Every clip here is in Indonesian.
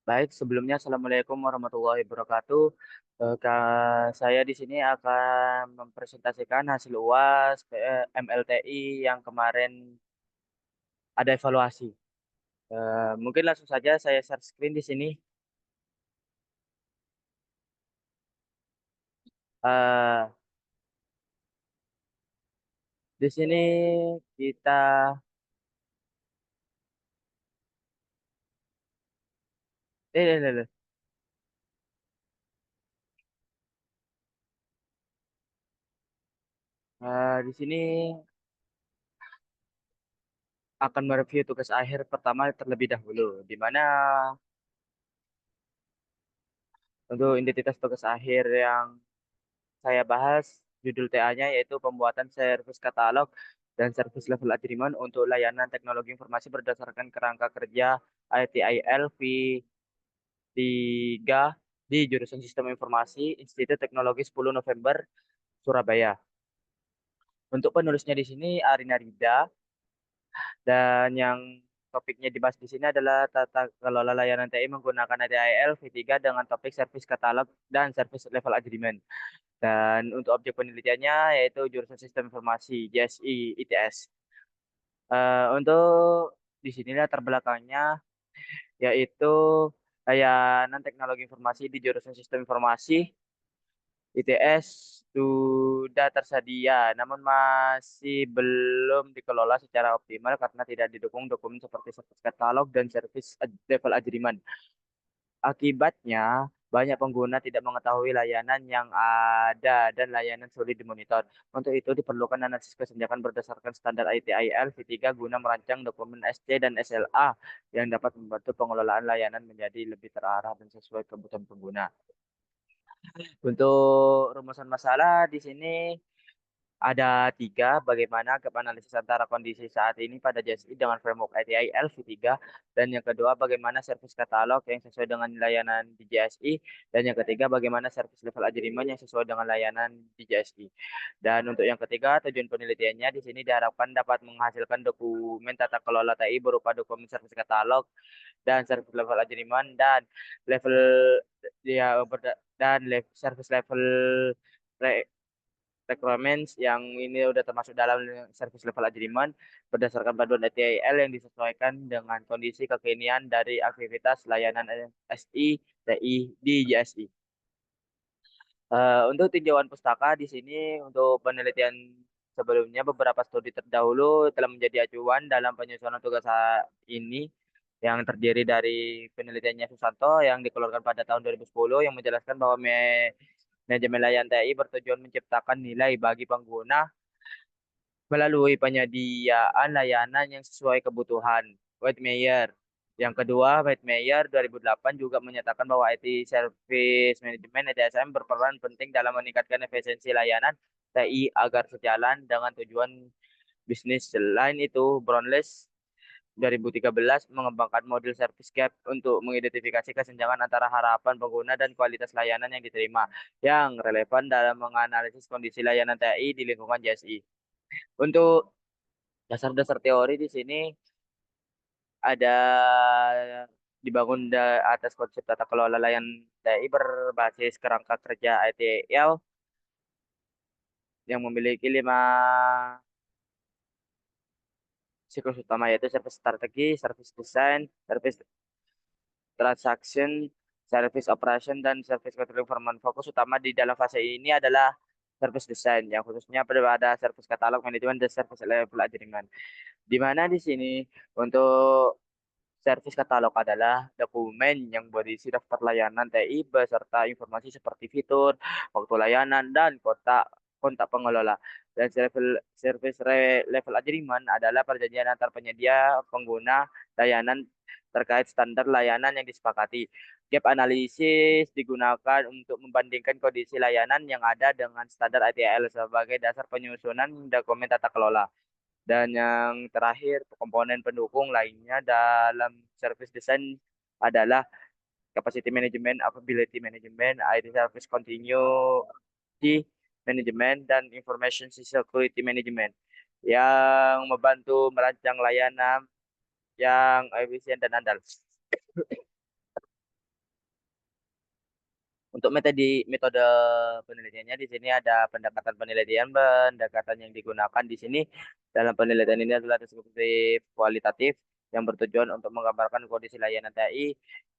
Baik, sebelumnya Assalamualaikum warahmatullahi wabarakatuh. Saya di sini akan mempresentasikan hasil UAS MLTI yang kemarin ada evaluasi. Mungkin langsung saja saya share screen di sini. Eh, di sini kita, eh, eh, eh, eh. Di sini akan mereview tugas akhir pertama terlebih dahulu, di mana untuk identitas tugas akhir yang saya bahas judul TA-nya yaitu pembuatan servis katalog dan servis level agreement untuk layanan teknologi informasi berdasarkan kerangka kerja ITIL V3 di jurusan Sistem Informasi Institut Teknologi 10 November Surabaya. Untuk penulisnya di sini Arina Rida, dan yang topiknya dibahas di sini adalah tata kelola layanan TI menggunakan ITIL V3 dengan topik servis katalog dan servis level agreement. Dan untuk objek penelitiannya yaitu jurusan Sistem Informasi JSI ITS. Untuk di sini latar belakangnya yaitu layanan teknologi informasi di jurusan Sistem Informasi ITS sudah tersedia, namun masih belum dikelola secara optimal karena tidak didukung dokumen seperti servis katalog dan servis level agreement. Akibatnya, banyak pengguna tidak mengetahui layanan yang ada dan layanan sulit dimonitor. Untuk itu, diperlukan analisis kesenjangan berdasarkan standar ITIL V3 guna merancang dokumen SC dan SLA yang dapat membantu pengelolaan layanan menjadi lebih terarah dan sesuai kebutuhan pengguna. Untuk rumusan masalah di sini ada tiga, bagaimana gap analisis antara kondisi saat ini pada JSI dengan framework ITI LV3, dan yang kedua, bagaimana servis katalog yang sesuai dengan layanan di JSI, dan yang ketiga, bagaimana servis level agreement yang sesuai dengan layanan di JSI. Dan untuk yang ketiga, tujuan penelitiannya di sini diharapkan dapat menghasilkan dokumen tata kelola TI berupa dokumen servis katalog dan servis level agreement dan level service level requirements yang ini udah termasuk dalam service level agreement berdasarkan panduan ETIL yang disesuaikan dengan kondisi kekinian dari aktivitas layanan SI TI di JSI. Untuk tinjauan pustaka di sini untuk penelitian sebelumnya beberapa studi terdahulu telah menjadi acuan dalam penyusunan tugas ini yang terdiri dari penelitiannya Susanto yang dikeluarkan pada tahun 2010 yang menjelaskan bahwa manajemen layanan TI bertujuan menciptakan nilai bagi pengguna melalui penyediaan layanan yang sesuai kebutuhan. Whitemeyer. Yang kedua, Whitemeyer 2008 juga menyatakan bahwa IT Service Management (ITSM) berperan penting dalam meningkatkan efisiensi layanan TI agar sejalan dengan tujuan bisnis. Selain itu, Brownless 2013 mengembangkan model service gap untuk mengidentifikasi kesenjangan antara harapan pengguna dan kualitas layanan yang diterima, yang relevan dalam menganalisis kondisi layanan TI di lingkungan JSI. Untuk dasar-dasar teori di sini ada atas konsep tata kelola layanan TI berbasis kerangka kerja ITIL yang memiliki 5 siklus utama yaitu service strategi, service design, service transaction, service operation, dan service control information. Fokus utama di dalam fase ini adalah service design yang khususnya pada service katalog manajemen dan service level agreement. Di mana di sini untuk servis katalog adalah dokumen yang berisi daftar layanan TI beserta informasi seperti fitur, waktu layanan, dan kontak pengelola. Dan level agreement adalah perjanjian antar penyedia pengguna layanan terkait standar layanan yang disepakati. Gap analisis digunakan untuk membandingkan kondisi layanan yang ada dengan standar ITIL sebagai dasar penyusunan dokumen tata kelola. Dan yang terakhir, komponen pendukung lainnya dalam service design adalah capacity management, availability management, IT service continuity management, dan information security management yang membantu merancang layanan yang efisien dan andal. Untuk metode penelitiannya di sini ada pendekatan penelitian, pendekatan yang digunakan di sini dalam penelitian ini adalah deskriptif kualitatif yang bertujuan untuk menggambarkan kondisi layanan TI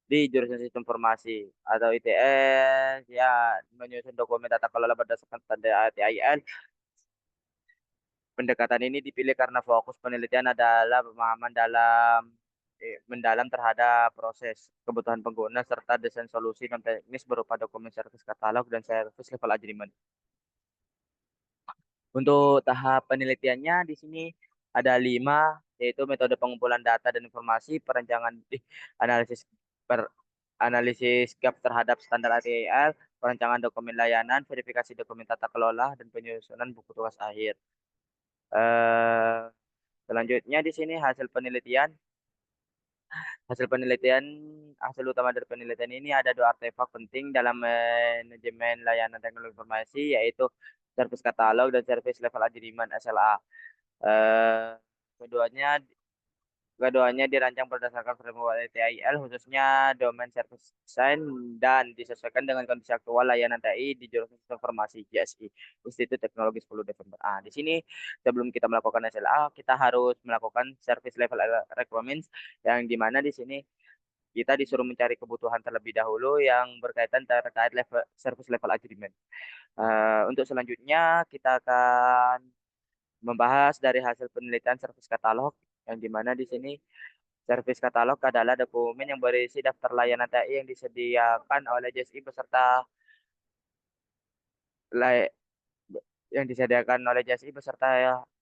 di jurusan sistem informasi atau ITS, ya menyusun dokumen tata kelola berdasarkan standar TIL. Pendekatan ini dipilih karena fokus penelitian adalah pemahaman mendalam terhadap proses, kebutuhan pengguna, serta desain solusi non teknis berupa dokumen service katalog dan service level agreement. Untuk tahap penelitiannya di sini ada 5, yaitu metode pengumpulan data dan informasi, perencanaan analisis analisis gap terhadap standar ATIL, perancangan dokumen layanan, verifikasi dokumen tata kelola, dan penyusunan buku tugas akhir. Eh, Selanjutnya di sini hasil penelitian, hasil utama dari penelitian ini ada 2 artefak penting dalam manajemen layanan teknologi informasi, yaitu service katalog dan service level agreement SLA. Eh, keduanya Keduanya dirancang berdasarkan framework TIL, khususnya Domain Service Design, dan disesuaikan dengan kondisi aktual layanan TI di jurusan informasi JSI, Institut Teknologi 10 Desember. Di sini sebelum kita melakukan SLA, kita harus melakukan Service Level Requirements, yang dimana di sini kita disuruh mencari kebutuhan terlebih dahulu yang berkaitan terkait Service Level Agreement. Untuk selanjutnya kita akan membahas dari hasil penelitian service katalog, yang dimana di sini service katalog adalah dokumen yang berisi daftar layanan TI yang disediakan oleh JSI beserta lay-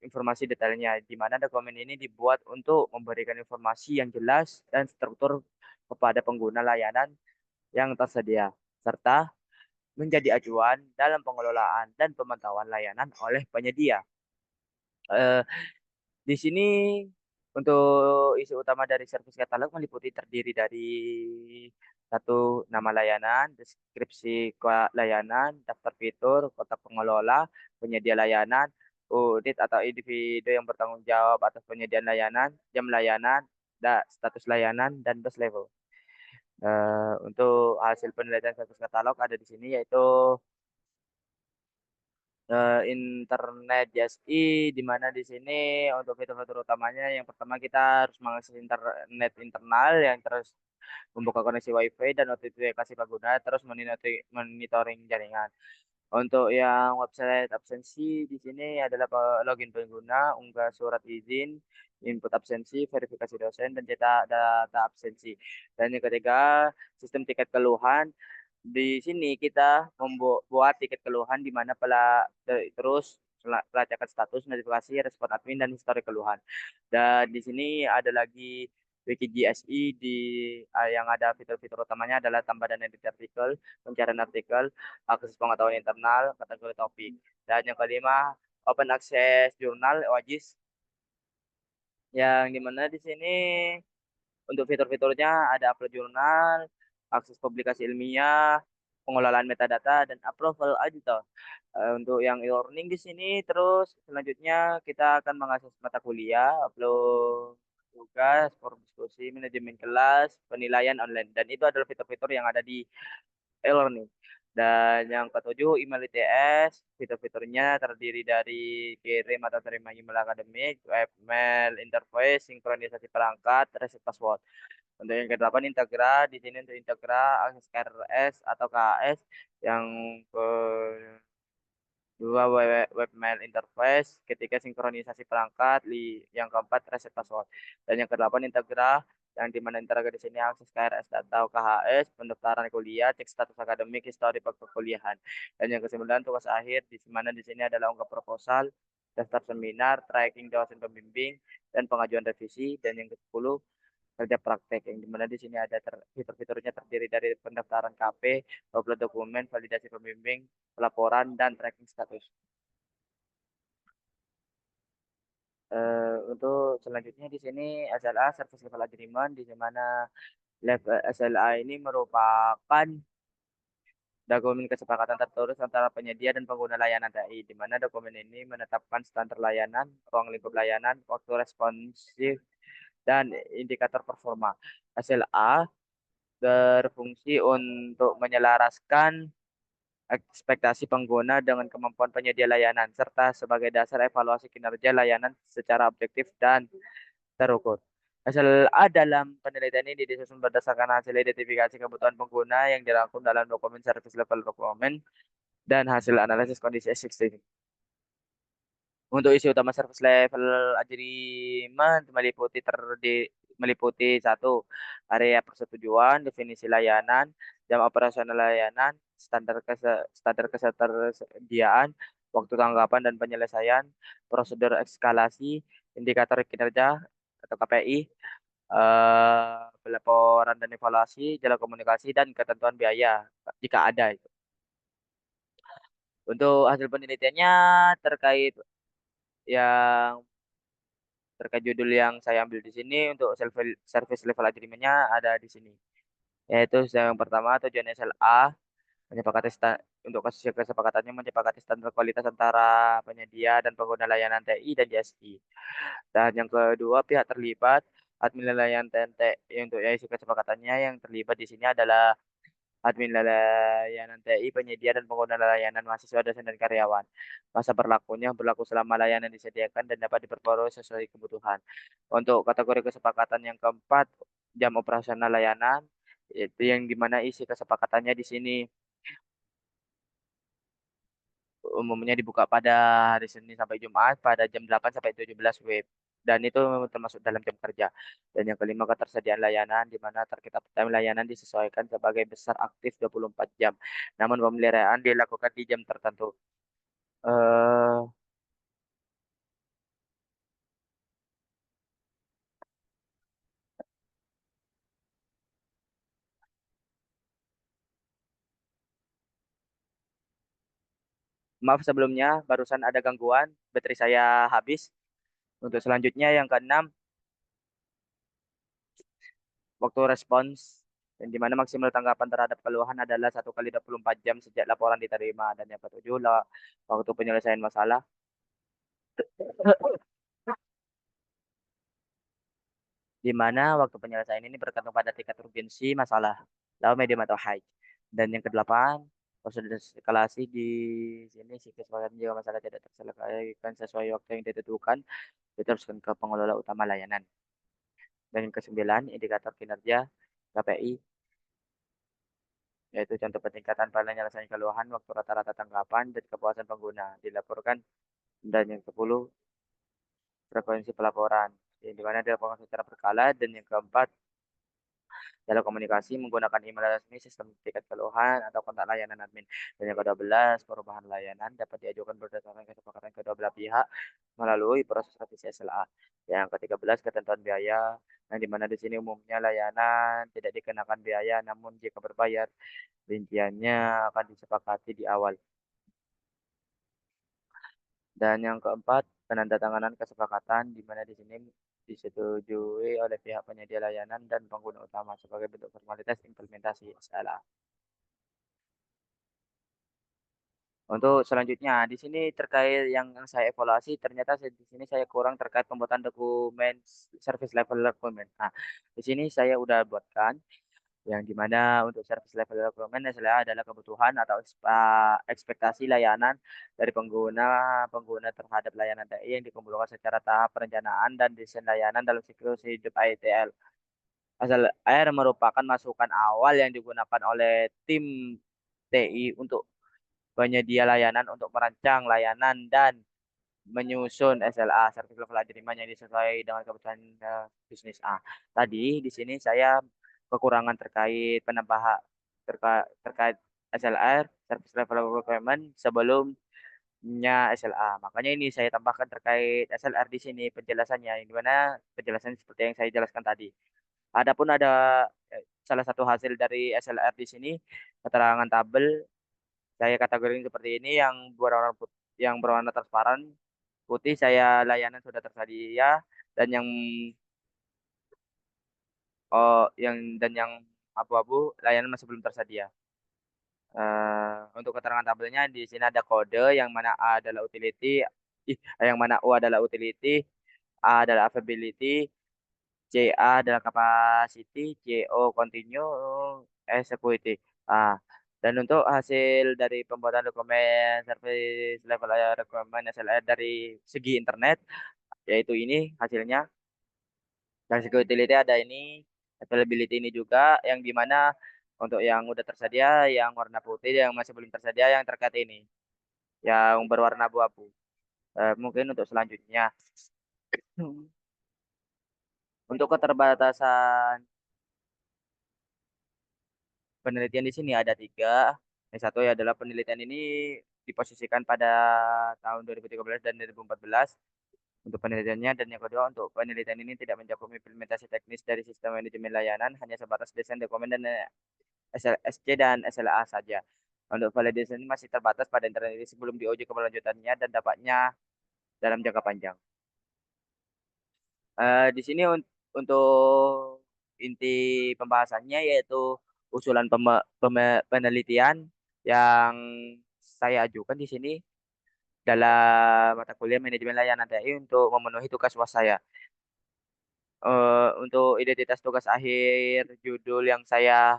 informasi detailnya, di mana dokumen ini dibuat untuk memberikan informasi yang jelas dan struktur kepada pengguna layanan yang tersedia, serta menjadi acuan dalam pengelolaan dan pemantauan layanan oleh penyedia. Eh, Di sini untuk isi utama dari servis katalog meliputi terdiri dari satu, nama layanan, deskripsi layanan, daftar fitur, kotak pengelola, penyedia layanan, unit atau individu yang bertanggung jawab atas penyediaan layanan, jam layanan, status layanan, dan bus level. Untuk hasil penelitian servis katalog ada di sini, yaitu internet JSI, di mana di sini untuk fitur-fitur utamanya yang pertama kita harus mengakses internet internal yang terus membuka koneksi WiFi dan notifikasi pengguna, terus monitoring jaringan. Untuk yang website absensi di sini adalah login pengguna, unggah surat izin, input absensi, verifikasi dosen, dan cetak data absensi. Dan yang ketiga, sistem tiket keluhan. Di sini kita membuat tiket keluhan di mana terus pelacakan status, notifikasi, respon admin, dan histori keluhan. Dan di sini ada lagi Wiki GSI yang ada fitur-fitur utamanya adalah tambah dan edit artikel, pencarian artikel, akses pengetahuan internal, kategori topik. Dan yang kelima, Open Access Journal OAJIS, yang dimana di sini untuk fitur-fiturnya ada upload jurnal, akses publikasi ilmiah, pengelolaan metadata, dan approval editor. Untuk yang e-learning di sini, terus selanjutnya kita akan mengakses mata kuliah, upload tugas, forum diskusi, manajemen kelas, penilaian online. Dan itu adalah fitur-fitur yang ada di e-learning. Dan yang ketujuh, email ITS. Fitur-fiturnya terdiri dari kirim atau terima email akademik, webmail interface, sinkronisasi perangkat, reset password. Untuk yang kedelapan, Integra. Di sini untuk Integra, akses KRS atau KAS. Yang kedua, webmail interface. Ketiga, sinkronisasi perangkat. Yang keempat, reset password. Dan yang kedelapan, Integra, yang dimana Integra di sini akses KRS atau KHS, pendaftaran kuliah, cek status akademik, histori perkuliahan. Dan yang kesembilan, tugas akhir, di mana di sini adalah unggah proposal, daftar seminar, tracking dosen pembimbing, dan pengajuan revisi. Dan yang ke-10, kerja praktek, yang dimana di sini ada fitur-fiturnya terdiri dari pendaftaran KP, upload dokumen, validasi pembimbing, pelaporan, dan tracking status. Untuk selanjutnya di sini SLA, Service Level Agreement, di mana SLA ini merupakan dokumen kesepakatan tertulis antara penyedia dan pengguna layanan TI, di mana dokumen ini menetapkan standar layanan, ruang lingkup layanan, waktu responsif, dan indikator performa. SLA berfungsi untuk menyelaraskan ekspektasi pengguna dengan kemampuan penyedia layanan, serta sebagai dasar evaluasi kinerja layanan secara objektif dan terukur. Hasil A dalam penelitian ini disusun berdasarkan hasil identifikasi kebutuhan pengguna yang dirangkum dalam dokumen service level requirement dan hasil analisis kondisi existing. Untuk isi utama service level agreement meliputi satu, area persetujuan, definisi layanan, jam operasional layanan, standar ketersediaan, waktu tanggapan dan penyelesaian, prosedur eskalasi, indikator kinerja atau KPI, pelaporan dan evaluasi, jalan komunikasi dan ketentuan biaya jika ada itu. Untuk hasil penelitiannya terkait yang terkait judul yang saya ambil di sini untuk service level agreement-nya ada di sini. Yaitu yang pertama tujuan SLA menyepakati untuk kasus kesepakatannya menyepakati standar kualitas antara penyedia dan pengguna layanan TI dan JSI. Dan yang kedua pihak terlibat admin layanan TNT untuk isi kesepakatannya yang terlibat di sini adalah admin layanan TI, penyedia dan pengguna layanan mahasiswa, dosen dan karyawan. Masa berlakunya berlaku selama layanan disediakan dan dapat diperbarui sesuai kebutuhan. Untuk kategori kesepakatan yang keempat, jam operasional layanan, itu yang dimana isi kesepakatannya di sini umumnya dibuka pada hari Senin sampai Jumat pada jam 8 sampai 17 WIB. Dan itu termasuk dalam jam kerja. Dan yang kelima ketersediaan layanan di mana target uptime layanan disesuaikan sebagai besar aktif 24 jam. Namun pemeliharaan dilakukan di jam tertentu. Eh Maaf sebelumnya barusan ada gangguan, baterai saya habis. Untuk selanjutnya yang keenam, waktu respons dan di mana maksimal tanggapan terhadap keluhan adalah 1 kali 24 jam sejak laporan diterima. Dan yang ketujuh, waktu penyelesaian masalah di mana waktu penyelesaian ini bergantung pada tingkat urgensi masalah, low, medium, atau high. Dan yang kedelapan, prosedur eskalasi di sini sih kesepakatan jika masalah tidak terselesaikan sesuai waktu yang ditentukan, diteruskan ke pengelola utama layanan. Dan yang kesembilan, indikator kinerja KPI, yaitu contoh peningkatan pada penyelesaian keluhan, waktu rata-rata tanggapan, dan kepuasan pengguna dilaporkan. Dan yang ke-10, frekuensi pelaporan, yang dimana dilaporkan secara berkala. Dan yang keempat, dalam komunikasi menggunakan email resmi, sistem tiket keluhan, atau kontak layanan admin. Dan yang ke-12, perubahan layanan dapat diajukan berdasarkan kesepakatan kedua belah pihak melalui proses revisi SLA. Yang ke-13, ketentuan biaya, yang dimana di sini umumnya layanan tidak dikenakan biaya, namun jika berbayar, rinciannya akan disepakati di awal. Dan yang keempat, penandatanganan kesepakatan, di mana di sini disetujui oleh pihak penyedia layanan dan pengguna utama sebagai bentuk formalitas implementasi SLA. Untuk selanjutnya, di sini terkait yang saya evaluasi, ternyata di sini saya kurang terkait pembuatan dokumen service level requirement. Nah, di sini saya udah buatkan yang dimana untuk service level requirement SLA adalah kebutuhan atau ekspektasi layanan dari pengguna terhadap layanan TI yang dikumpulkan secara tahap perencanaan dan desain layanan dalam siklus hidup ITL. Asal air merupakan masukan awal yang digunakan oleh tim TI untuk penyedia layanan untuk merancang layanan dan menyusun SLA service level agreement yang disesuaikan dengan kebutuhan bisnis A. Tadi di sini saya kekurangan terkait penambahan terkait SLR service level agreement sebelumnya SLA. Makanya ini saya tambahkan terkait SLR di sini penjelasannya, yang dimana penjelasan seperti yang saya jelaskan tadi. Adapun ada salah satu hasil dari SLR di sini keterangan tabel saya kategori seperti ini yang berwarna transparan putih saya layanan sudah tersedia dan yang abu-abu layanan masih belum tersedia. Untuk keterangan tabelnya di sini ada kode yang mana A adalah utility, yang mana U adalah utility, A adalah availability, C CA adalah capacity, CO continue, executive. Ah, dan untuk hasil dari pembuatan dokumen service level requirement SLR dari segi internet, yaitu ini hasilnya. Dari segi utility ada ini, availability ini juga, yang dimana untuk yang udah tersedia, yang warna putih, yang masih belum tersedia, yang terkait ini, yang berwarna abu-abu. Mungkin untuk selanjutnya, untuk keterbatasan penelitian di sini ada tiga. Yang satu ya adalah penelitian ini diposisikan pada tahun 2013 dan 2014 untuk penelitiannya, dan yang kedua untuk penelitian ini tidak mencakup implementasi teknis dari sistem manajemen layanan, hanya sebatas desain dokumen dan SLSC dan SLA saja. Untuk validasi ini masih terbatas pada internet ini sebelum diuji keberlanjutannya dan dampaknya dalam jangka panjang. Di sini untuk inti pembahasannya yaitu usulan penelitian yang saya ajukan di sini dalam mata kuliah manajemen layanan TI untuk memenuhi tugas UAS saya. Untuk identitas tugas akhir judul yang saya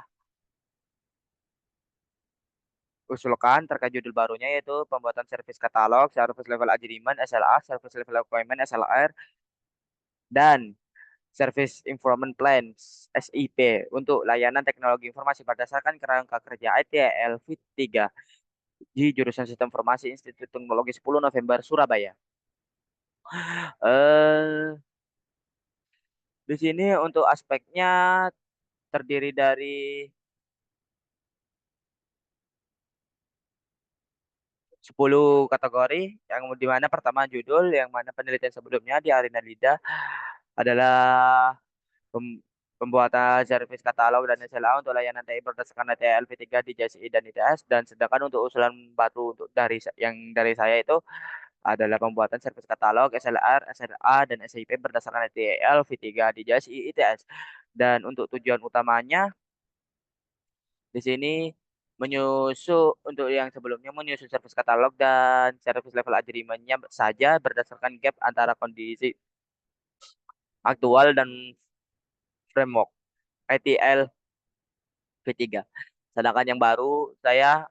usulkan terkait judul barunya yaitu pembuatan service katalog, service level agreement SLA, service level requirement SLR, dan Service Improvement Plan SIP untuk layanan teknologi informasi berdasarkan kerangka kerja ITIL FIT 3 di jurusan Sistem Informasi Institut Teknologi 10 November Surabaya. Eh di sini untuk aspeknya terdiri dari 10 kategori, yang di mana pertama judul, yang mana penelitian sebelumnya di Arena Lida adalah pembuatan servis katalog dan SLA untuk layanan TI berdasarkan TI LV3 di JSI dan ITS, dan sedangkan untuk usulan baru untuk yang dari saya itu adalah pembuatan servis katalog SLR, SLA, dan SIP berdasarkan TI LV3 di JSI ITS. Dan untuk tujuan utamanya di sini untuk yang sebelumnya menyusun servis katalog dan servis level agreement-nya saja berdasarkan gap antara kondisi aktual dan framework ITL V3. Sedangkan yang baru, saya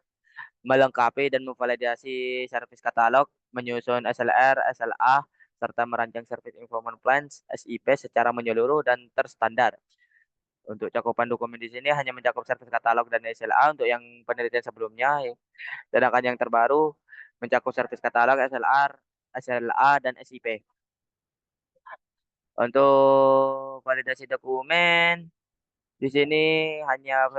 melengkapi dan memvalidasi servis katalog, menyusun SLR, SLA, serta merancang Service Improvement Plans SIP secara menyeluruh dan terstandar. Untuk cakupan dokumen di sini hanya mencakup servis katalog dan SLA untuk yang penelitian sebelumnya, sedangkan yang terbaru mencakup servis katalog, SLR, SLA, dan SIP. Untuk validasi dokumen, di sini hanya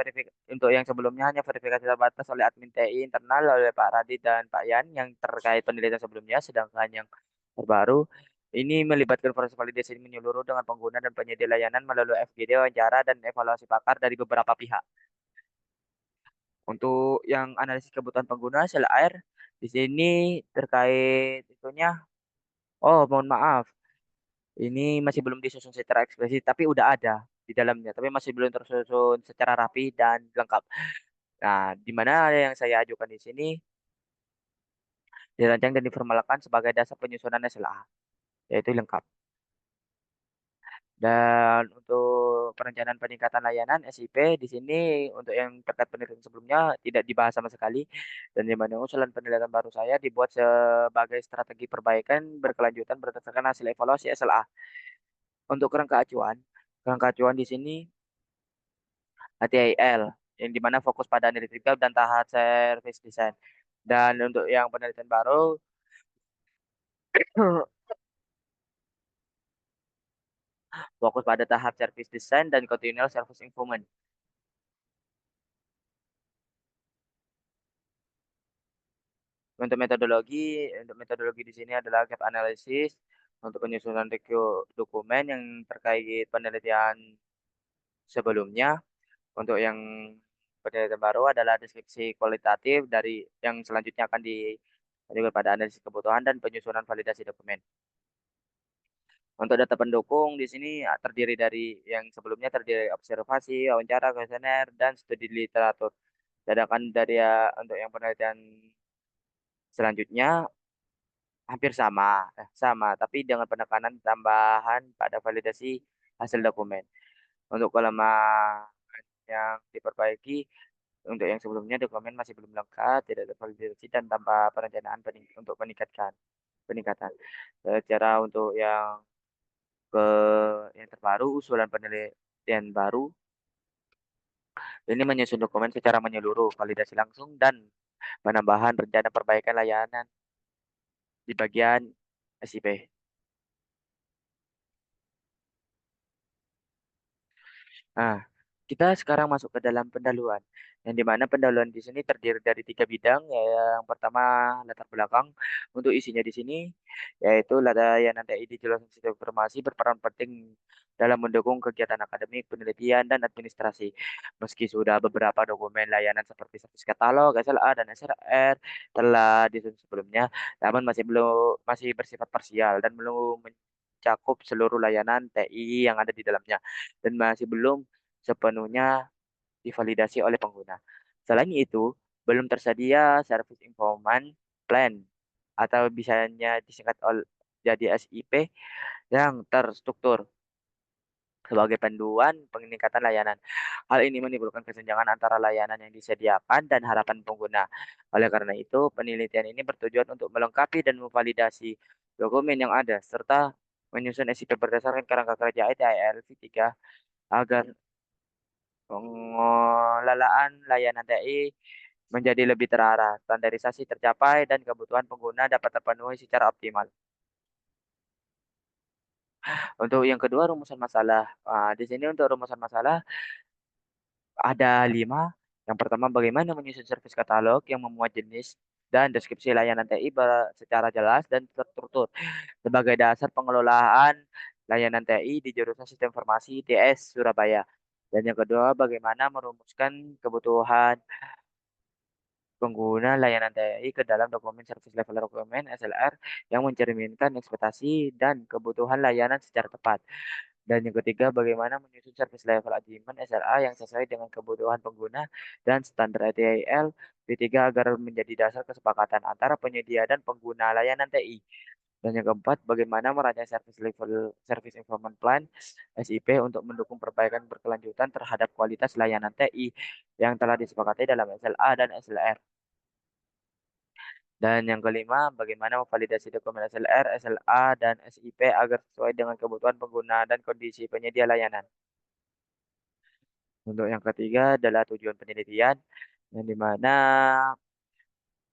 untuk yang sebelumnya hanya verifikasi terbatas oleh admin TI internal oleh Pak Radit dan Pak Yan yang terkait penelitian sebelumnya, sedangkan yang terbaru ini melibatkan proses validasi menyeluruh dengan pengguna dan penyedia layanan melalui FGD, wawancara, dan evaluasi pakar dari beberapa pihak. Untuk yang analisis kebutuhan pengguna sel air di sini terkait itunya, oh mohon maaf, ini masih belum disusun secara eksplisit, tapi udah ada di dalamnya, tapi masih belum tersusun secara rapi dan lengkap. Nah, di mana yang saya ajukan di sini dirancang dan diformalkan sebagai dasar penyusunan SLA, yaitu lengkap. Dan untuk perencanaan peningkatan layanan SIP di sini untuk yang terkait penelitian sebelumnya tidak dibahas sama sekali, dan di mana usulan penelitian baru saya dibuat sebagai strategi perbaikan berkelanjutan berdasarkan hasil evaluasi SLA. Untuk kerangka acuan di sini HTIL yang dimana fokus pada analytical dan tahap service design. Dan untuk yang penelitian baru fokus pada tahap service design dan continual service improvement. Untuk metodologi di sini adalah gap analysis untuk penyusunan dokumen yang terkait penelitian sebelumnya. Untuk yang penelitian baru adalah deskripsi kualitatif dari yang selanjutnya akan juga pada analisis kebutuhan dan penyusunan validasi dokumen. Untuk data pendukung di sini terdiri dari yang sebelumnya terdiri dari observasi, wawancara, kuesioner, dan studi literatur. Sedangkan dari untuk yang penelitian selanjutnya hampir sama, sama, tapi dengan penekanan tambahan pada validasi hasil dokumen. Untuk kelemahan yang diperbaiki, untuk yang sebelumnya dokumen masih belum lengkap, tidak tervalidasi dan tanpa perencanaan untuk peningkatan. Secara untuk ke yang terbaru, usulan penelitian baru ini menyusun dokumen secara menyeluruh, validasi langsung dan penambahan rencana perbaikan layanan di bagian SIP. Nah, kita sekarang masuk ke dalam pendahuluan, yang di mana pendahuluan di sini terdiri dari 3 bidang. Ya, yang pertama latar belakang. Untuk isinya di sini, yaitu layanan TI di jurusan sistem informasi berperan penting dalam mendukung kegiatan akademik, penelitian, dan administrasi. Meski sudah beberapa dokumen layanan seperti servis katalog, SLA, dan SRR telah disusun sebelumnya, namun masih bersifat parsial dan belum mencakup seluruh layanan TI yang ada di dalamnya dan masih belum sepenuhnya divalidasi oleh pengguna. Selain itu, belum tersedia Service Improvement Plan atau bisanya disingkat jadi SIP yang terstruktur sebagai panduan peningkatan layanan. Hal ini menimbulkan kesenjangan antara layanan yang disediakan dan harapan pengguna. Oleh karena itu, penelitian ini bertujuan untuk melengkapi dan memvalidasi dokumen yang ada serta menyusun SIP berdasarkan kerangka kerja ITIL V3 agar pengelolaan layanan TI menjadi lebih terarah, standarisasi tercapai, dan kebutuhan pengguna dapat terpenuhi secara optimal. Untuk yang kedua, rumusan masalah. Di sini untuk rumusan masalah ada 5. Yang pertama, bagaimana menyusun servis katalog yang memuat jenis dan deskripsi layanan TI secara jelas dan terstruktur sebagai dasar pengelolaan layanan TI di jurusan Sistem Informasi ITS Surabaya. Dan yang kedua, bagaimana merumuskan kebutuhan pengguna layanan TI ke dalam dokumen Service Level Requirement (SLR) yang mencerminkan ekspektasi dan kebutuhan layanan secara tepat. Dan yang ketiga, bagaimana menyusun Service Level Agreement (SLA) yang sesuai dengan kebutuhan pengguna dan standar ITIL V3 agar menjadi dasar kesepakatan antara penyedia dan pengguna layanan TI. Dan yang keempat, bagaimana merancang Service Improvement Plan (SIP) untuk mendukung perbaikan berkelanjutan terhadap kualitas layanan TI yang telah disepakati dalam SLA dan SLR. Dan yang kelima, bagaimana memvalidasi dokumen SLR, SLA, dan SIP agar sesuai dengan kebutuhan pengguna dan kondisi penyedia layanan. Untuk yang ketiga adalah tujuan penelitian, yang di mana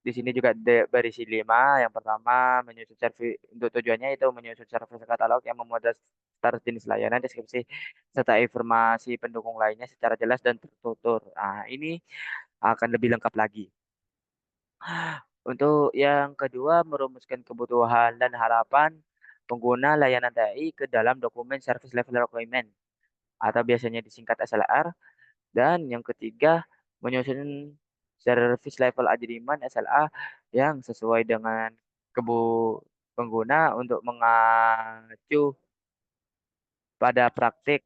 di sini juga berisi 5. Yang pertama, untuk tujuannya itu menyusun servis katalog yang memuat daftar jenis layanan, deskripsi, serta informasi pendukung lainnya secara jelas dan tertutur. Ini akan lebih lengkap lagi. Untuk yang kedua, merumuskan kebutuhan dan harapan pengguna layanan TI ke dalam dokumen Service Level Requirement atau biasanya disingkat SLR. Dan yang ketiga, menyusun Service Level Agreement SLA yang sesuai dengan kebu pengguna pada praktik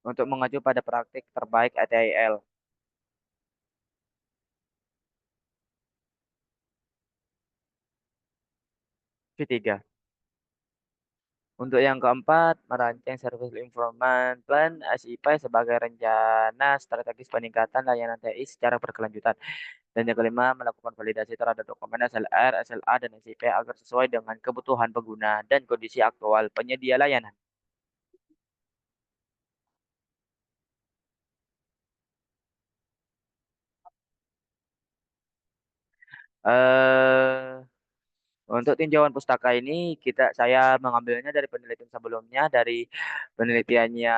mengacu pada praktik terbaik ATIL V3. Untuk yang keempat, merancang Service Improvement Plan (SIP) sebagai rencana strategis peningkatan layanan TI secara berkelanjutan. Dan yang kelima, melakukan validasi terhadap dokumen SLR, SLA, dan SIP agar sesuai dengan kebutuhan pengguna dan kondisi aktual penyedia layanan. Eh, untuk tinjauan pustaka ini saya mengambilnya dari penelitian sebelumnya dari penelitiannya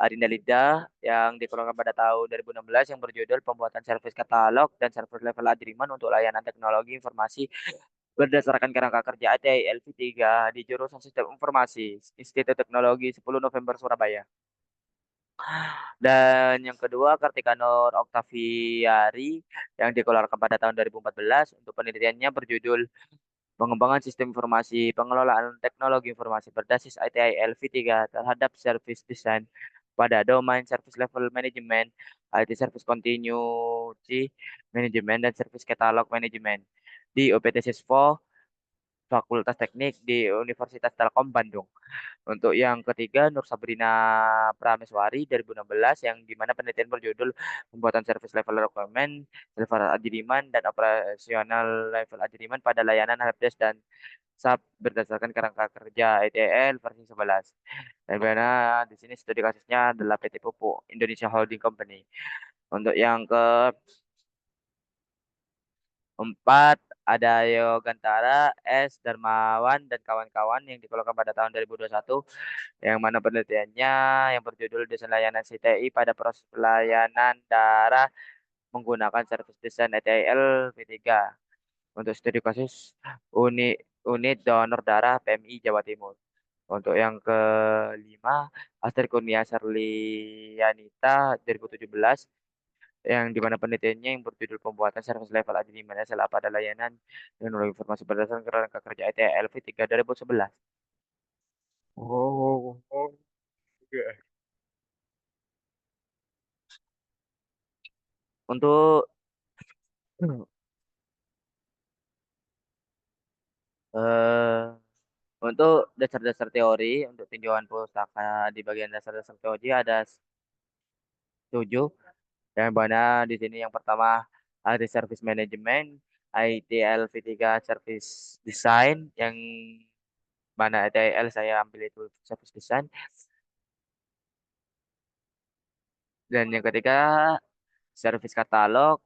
Arinda Lida yang dikeluarkan pada tahun 2016 yang berjudul Pembuatan Servis Katalog dan Service Level Agreement untuk Layanan Teknologi Informasi berdasarkan kerangka kerja ATI LV3 di jurusan Sistem Informasi Institut Teknologi 10 November Surabaya. Dan yang kedua, Kartika Nur Oktaviari yang dikeluarkan pada tahun 2014 untuk penelitiannya berjudul Pengembangan Sistem Informasi Pengelolaan Teknologi Informasi berbasis ITIL V3 terhadap Service Design pada domain Service Level Management, IT Service Continuity Management, dan Service Catalog Management di OPT Siswa Fakultas Teknik di Universitas Telkom Bandung. Untuk yang ketiga, Nur Sabrina Prameswari 2016 yang dimana penelitian berjudul pembuatan service level requirement, level agreement, dan operasional level agreement pada layanan helpdesk dan SAP berdasarkan kerangka kerja ETL versi 11. Dan mana di sini studi kasusnya adalah PT Pupuk Indonesia Holding Company. Untuk yang keempat, ada Yogantara, S. Darmawan, dan kawan-kawan yang dikeluarkan pada tahun 2021 yang mana penelitiannya yang berjudul Desain Layanan CTI pada proses pelayanan darah menggunakan service desain ETL V3 untuk studi kasus unit unit donor darah PMI Jawa Timur. Untuk yang kelima, Astrid Kurnia Serlianita 2017 yang dimana penelitiannya yang berjudul pembuatan service level agreement SLA pada layanan teknologi informasi berdasarkan kerangka kerja ETL V3 2011. Oh, oke. Untuk eh untuk dasar-dasar teori untuk tinjauan pustaka di bagian dasar-dasar teori ada 7 yang mana di sini yang pertama ada service management, ITL V3 service design yang mana ITL saya ambil itu service design, dan yang ketiga service katalog,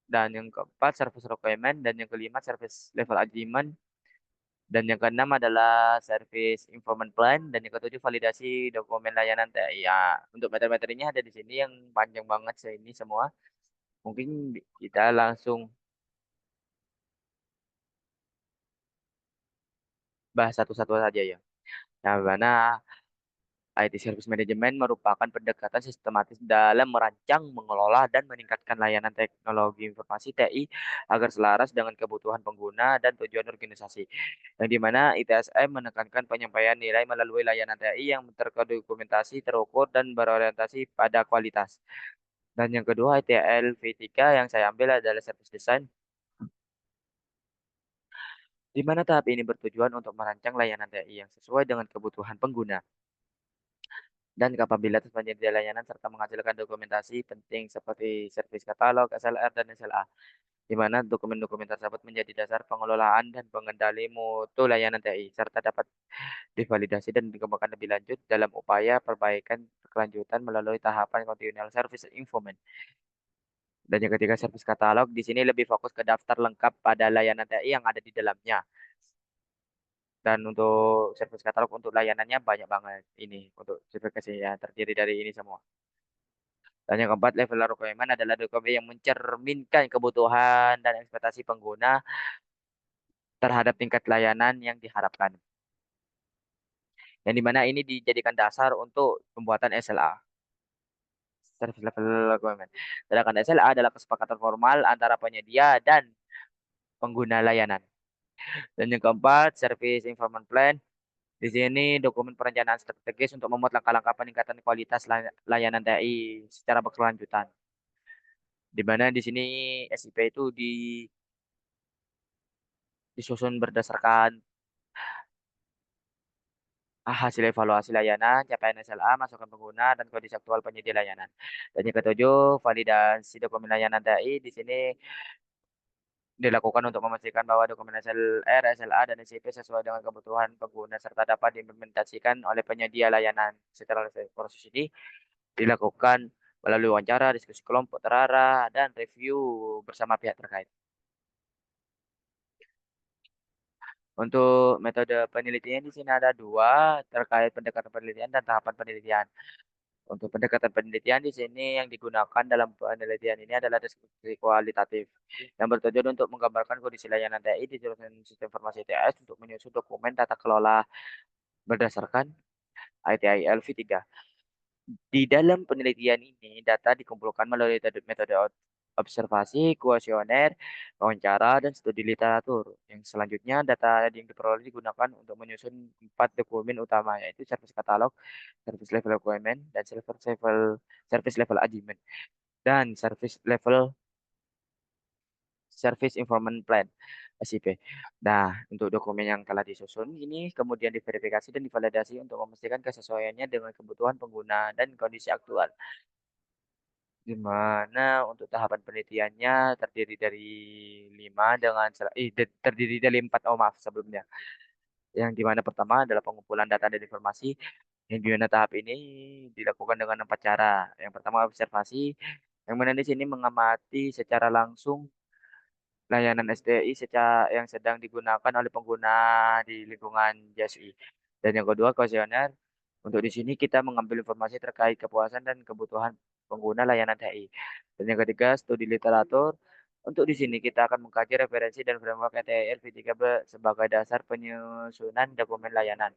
dan yang keempat service requirement, dan yang kelima service level agreement, dan yang keenam adalah service informant plan, dan yang ketujuh validasi dokumen layanan TI. Ya, untuk materi-materinya ada di sini yang panjang banget sih ini semua. Mungkin kita langsung bahas satu-satu saja ya. Nah, mana IT Service Management merupakan pendekatan sistematis dalam merancang, mengelola, dan meningkatkan layanan teknologi informasi TI agar selaras dengan kebutuhan pengguna dan tujuan organisasi. Yang dimana ITSM menekankan penyampaian nilai melalui layanan TI yang terdokumentasi, terukur, dan berorientasi pada kualitas. Dan yang kedua, ITL V3 yang saya ambil adalah Service Design, di mana tahap ini bertujuan untuk merancang layanan TI yang sesuai dengan kebutuhan pengguna dan kapabilitas penyedia layanan serta menghasilkan dokumentasi penting seperti servis katalog, SLR, dan SLA, di mana dokumen-dokumen tersebut menjadi dasar pengelolaan dan pengendali mutu layanan TI, serta dapat divalidasi dan dikembangkan lebih lanjut dalam upaya perbaikan berkelanjutan melalui tahapan continual service improvement. Dan yang ketiga, servis katalog di sini lebih fokus ke daftar lengkap pada layanan TI yang ada di dalamnya. Dan untuk servis katalog untuk layanannya banyak banget ini untuk sertifikasi ya terdiri dari ini semua. Dan yang keempat, level requirement adalah dokumen yang mencerminkan kebutuhan dan ekspektasi pengguna terhadap tingkat layanan yang diharapkan. Yang dimana ini dijadikan dasar untuk pembuatan SLA, Service Level Requirement. Sedangkan SLA adalah kesepakatan formal antara penyedia dan pengguna layanan. Dan yang keempat, Service Information Plan. Di sini dokumen perencanaan strategis untuk memuat langkah-langkah peningkatan kualitas layanan TI secara berkelanjutan. Di mana di sini SIP itu disusun berdasarkan hasil evaluasi layanan, capaian SLA, masukan pengguna, dan kondisi aktual penyedia layanan. Dan yang ketujuh, validasi dokumen layanan TI di sini dilakukan untuk memastikan bahwa dokumen SLR, SLA, dan SIP sesuai dengan kebutuhan pengguna serta dapat diimplementasikan oleh penyedia layanan. Setelah proses ini dilakukan melalui wawancara, diskusi kelompok terarah, dan review bersama pihak terkait. Untuk metode penelitian di sini ada dua terkait pendekatan penelitian dan tahapan penelitian. Untuk pendekatan penelitian di sini yang digunakan dalam penelitian ini adalah deskripsi kualitatif yang bertujuan untuk menggambarkan kondisi layanan TI di jurusan sistem informasi ITS untuk menyusun dokumen tata kelola berdasarkan ITIL V3. Di dalam penelitian ini, data dikumpulkan melalui metode observasi, kuesioner, wawancara, dan studi literatur. Yang selanjutnya, data yang diperoleh digunakan untuk menyusun 4 dokumen utama, yaitu service katalog, service level requirement, dan service level agreement, dan service information plan. SIP. Nah, untuk dokumen yang telah disusun ini kemudian diverifikasi dan divalidasi untuk memastikan kesesuaiannya dengan kebutuhan pengguna dan kondisi aktual. Di mana untuk tahapan penelitiannya terdiri dari 5 dengan terdiri dari 4, oh maaf sebelumnya. Yang di mana pertama adalah pengumpulan data dan informasi, yang di mana tahap ini dilakukan dengan 4 cara. Yang pertama observasi, yang mana di sini mengamati secara langsung layanan STI yang sedang digunakan oleh pengguna di lingkungan JSI. Dan yang kedua kuesioner, untuk di sini kita mengambil informasi terkait kepuasan dan kebutuhan pengguna layanan TI. Dan yang ketiga studi literatur, untuk di sini kita akan mengkaji referensi dan framework ETL V3B sebagai dasar penyusunan dokumen layanan.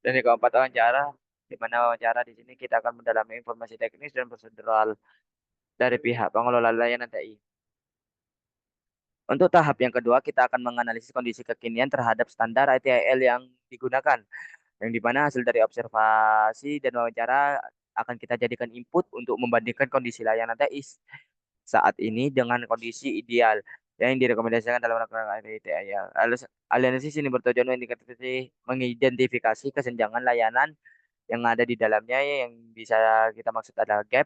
Dan yang keempat wawancara, di mana wawancara di sini kita akan mendalami informasi teknis dan prosedural dari pihak pengelola layanan TI. Untuk tahap yang kedua, kita akan menganalisis kondisi kekinian terhadap standar ITIL yang digunakan, yang di mana hasil dari observasi dan wawancara akan kita jadikan input untuk membandingkan kondisi layanan TIS saat ini dengan kondisi ideal yang direkomendasikan dalam rangka ITIL. Analisis ini bertujuan mengidentifikasi kesenjangan layanan yang ada di dalamnya yang bisa kita maksud adalah gap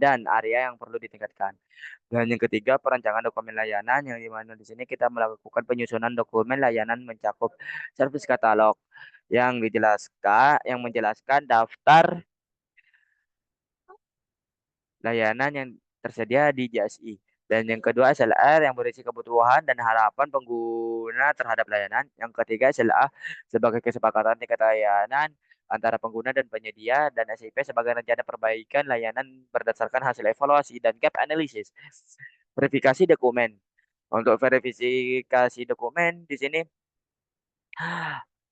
dan area yang perlu ditingkatkan. Dan yang ketiga, perancangan dokumen layanan yang dimana di sini kita melakukan penyusunan dokumen layanan mencakup servis katalog yang menjelaskan daftar layanan yang tersedia di JSI. Dan yang kedua SLR yang berisi kebutuhan dan harapan pengguna terhadap layanan. Yang ketiga SLA sebagai kesepakatan tingkat layanan antara pengguna dan penyedia dan SIP sebagai rencana perbaikan layanan berdasarkan hasil evaluasi dan gap analysis. Verifikasi dokumen. Untuk verifikasi dokumen di sini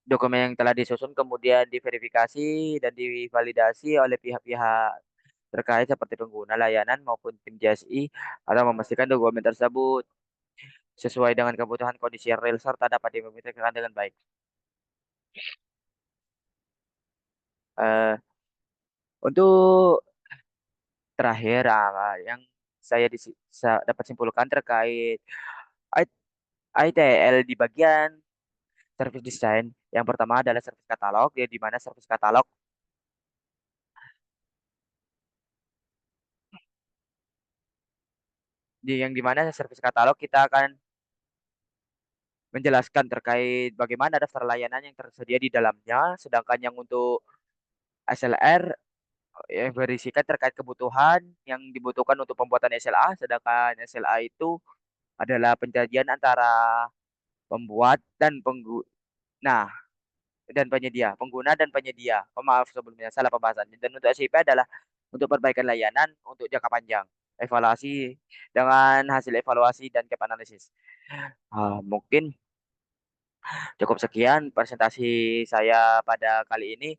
dokumen yang telah disusun kemudian diverifikasi dan divalidasi oleh pihak-pihak terkait seperti pengguna layanan maupun tim JSI atau memastikan dokumen tersebut sesuai dengan kebutuhan kondisi real serta dapat diimplementasikan dengan baik. Eh, untuk terakhir yang saya dapat simpulkan terkait ITL di bagian service design. Yang pertama adalah service katalog, ya di mana service katalog yang di mana service katalog kita akan menjelaskan terkait bagaimana daftar layanan yang tersedia di dalamnya, sedangkan yang untuk SLR yang berisikan terkait kebutuhan yang dibutuhkan untuk pembuatan SLA, sedangkan SLA itu adalah penjajian antara pembuat dan nah dan penyedia, pengguna dan penyedia. Oh, maaf sebelumnya salah pembahasannya. Dan untuk SIP adalah untuk perbaikan layanan untuk jangka panjang, evaluasi dengan hasil evaluasi dan gap analysis. Mungkin cukup sekian presentasi saya pada kali ini.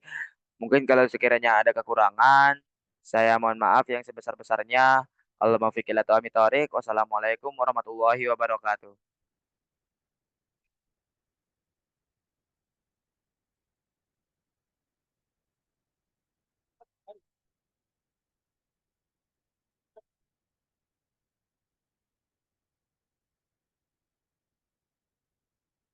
Mungkin kalau sekiranya ada kekurangan, saya mohon maaf yang sebesar-besarnya. Allah muwaffiq ila aqwamit thoriq. Wassalamualaikum warahmatullahi wabarakatuh.